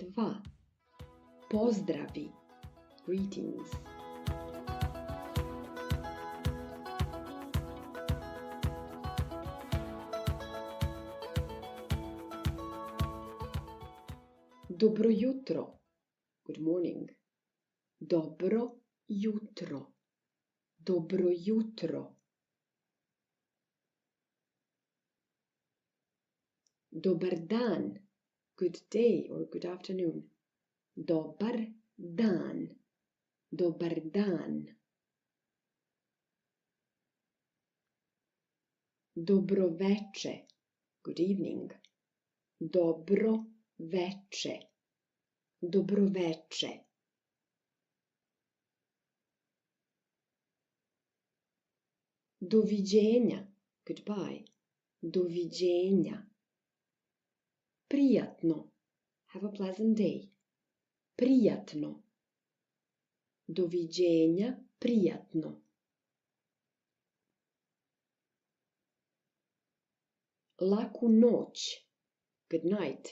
2. Pozdravi, greetings. Dobro jutro, good morning. Dobro jutro, dobro jutro. Dobar dan, good day or good afternoon. Dobar dan, dobar dan. Dobro veče, good evening. Dobro veče, dobro veče. Doviđenja, goodbye. Doviđenja. Prijatno, have a pleasant day. Prijatno. Doviđenja, prijatno. Laku noć, good night.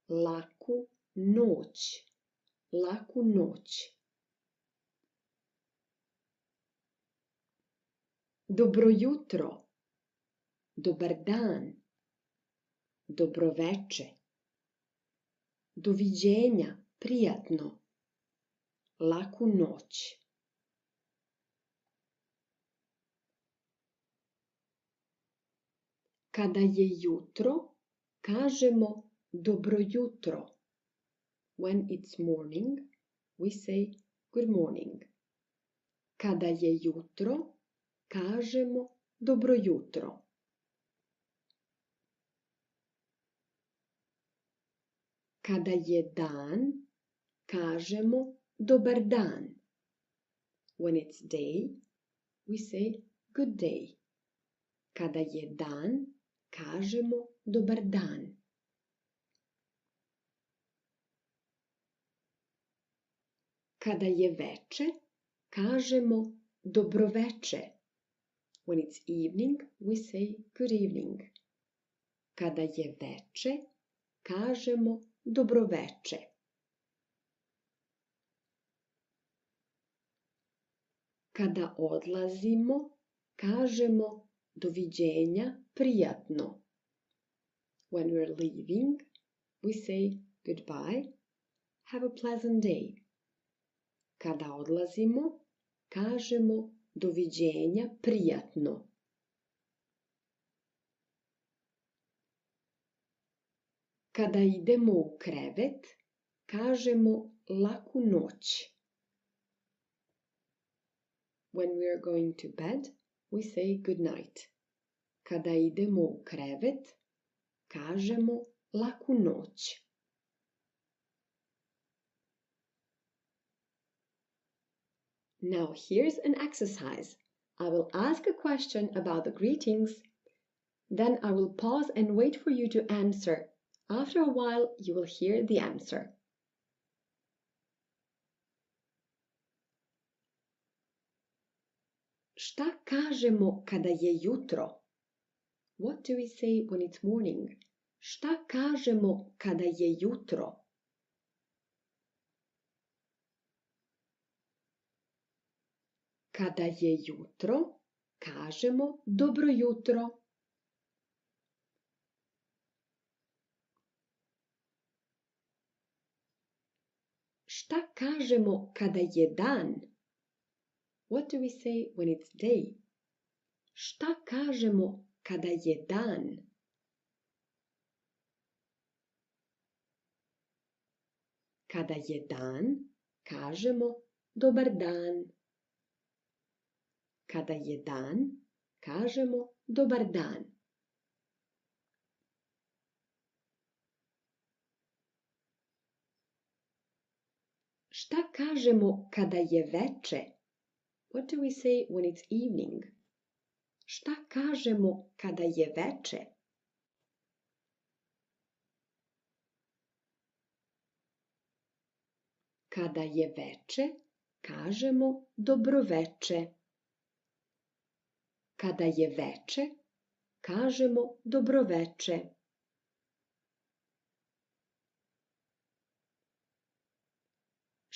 Laku noć, laku noć. Dobro jutro, dobar dan, dobro veče. Doviđenja, prijatno, laku noć. Kada je jutro, kažemo dobro jutro. When it's morning, we say good morning. Kada je jutro, kažemo dobro jutro. Kada je dan, kažemo dobar dan. When it's day, we say good day. Kada je dan, kažemo dobar dan. Kada je veče, kažemo dobro veče. When it's evening, we say good evening. Kada je veče, kažemo dobro veče. Kada odlazimo, kažemo doviđenja, prijatno. When we're leaving, we say goodbye, have a pleasant day. Kada odlazimo, kažemo doviđenja, prijatno. Kada idemo u krevet, kažemo laku noć. When we are going to bed, we say good night. Kada idemo u krevet, kažemo laku noć. Now here's an exercise. I will ask a question about the greetings, then I will pause and wait for you to answer. After a while, you will hear the answer. Šta kažemo kada je jutro? What do we say when it's morning? Šta kažemo kada je jutro? Kada je jutro, kažemo dobro jutro. Šta kažemo kada je dan? What do we say when it's day? Šta kažemo kada je dan? Kada je dan, kažemo dobar dan. Kada je dan, kažemo dobar dan. Šta kažemo kada je veče? What do we say when it's evening? Šta kažemo kada je veče? Kada je veče, kažemo dobro veče. Kada je veče, kažemo dobro veče.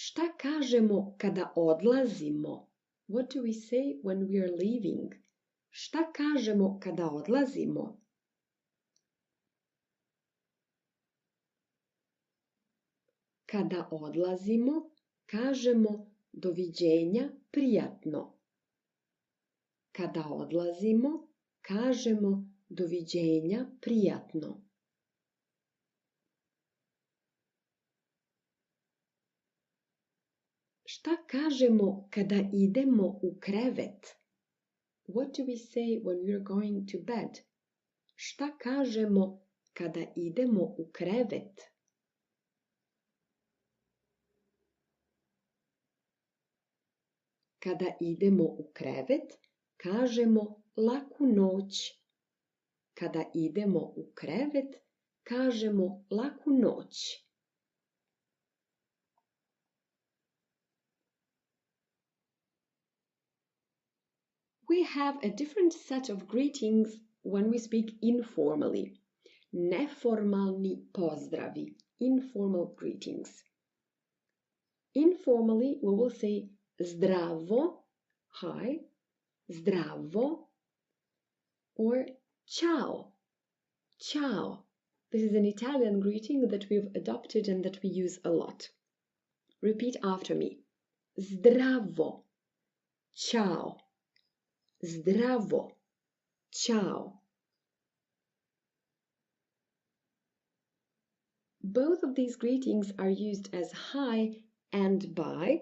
Šta kažemo kada odlazimo? What do we say when we are leaving? Šta kažemo kada odlazimo? Kada odlazimo, kažemo doviđenja, prijatno. Kada odlazimo, kažemo doviđenja, prijatno. Šta kažemo kada idemo u krevet? What do we say when we are going to bed? Šta kažemo kada idemo u krevet? Kada idemo u krevet, kažemo laku noć. Kada idemo u krevet, kažemo laku noć. We have a different set of greetings when we speak informally. Neformalni pozdravi, informal greetings. Informally, we will say zdravo, hi, zdravo, or ciao, ciao. This is an Italian greeting that we've adopted and that we use a lot. Repeat after me. Zdravo, ciao. Zdravo, ciao. Both of these greetings are used as hi and bye.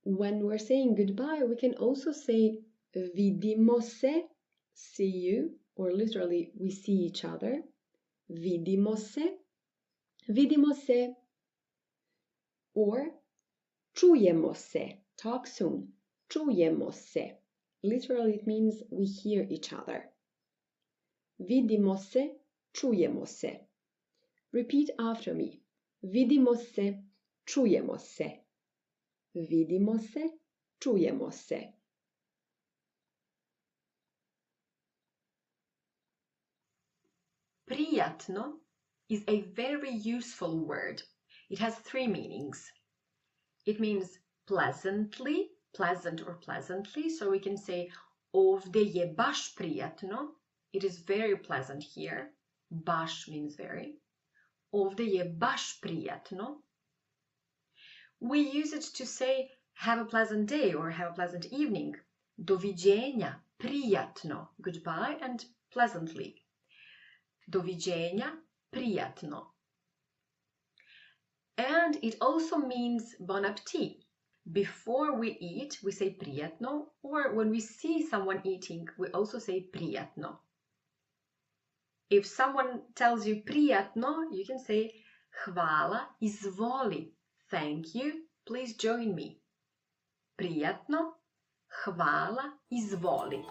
When we're saying goodbye, we can also say vidimo se, see you, or literally we see each other. Vidimo se, or čujemo se, talk soon, čujemo se. Literally it means we hear each other. Vidimo se, čujemo se. Repeat after me. Vidimo se, čujemo se. Vidimo se, čujemo se. Prijatno is a very useful word. It has three meanings. It means pleasantly, pleasant or pleasantly, so we can say ovdje je baš prijatno. It is very pleasant here. Baš means very. Ovdje je baš prijatno. We use it to say have a pleasant day or have a pleasant evening. Doviđenja, prijatno, goodbye, and pleasantly. Doviđenja, prijatno. And it also means bon appetit. Before we eat, we say prijatno, or when we see someone eating, we also say prijatno. If someone tells you prijatno, you can say hvala, izvoli, thank you, please join me. Prijatno, hvala, izvoli.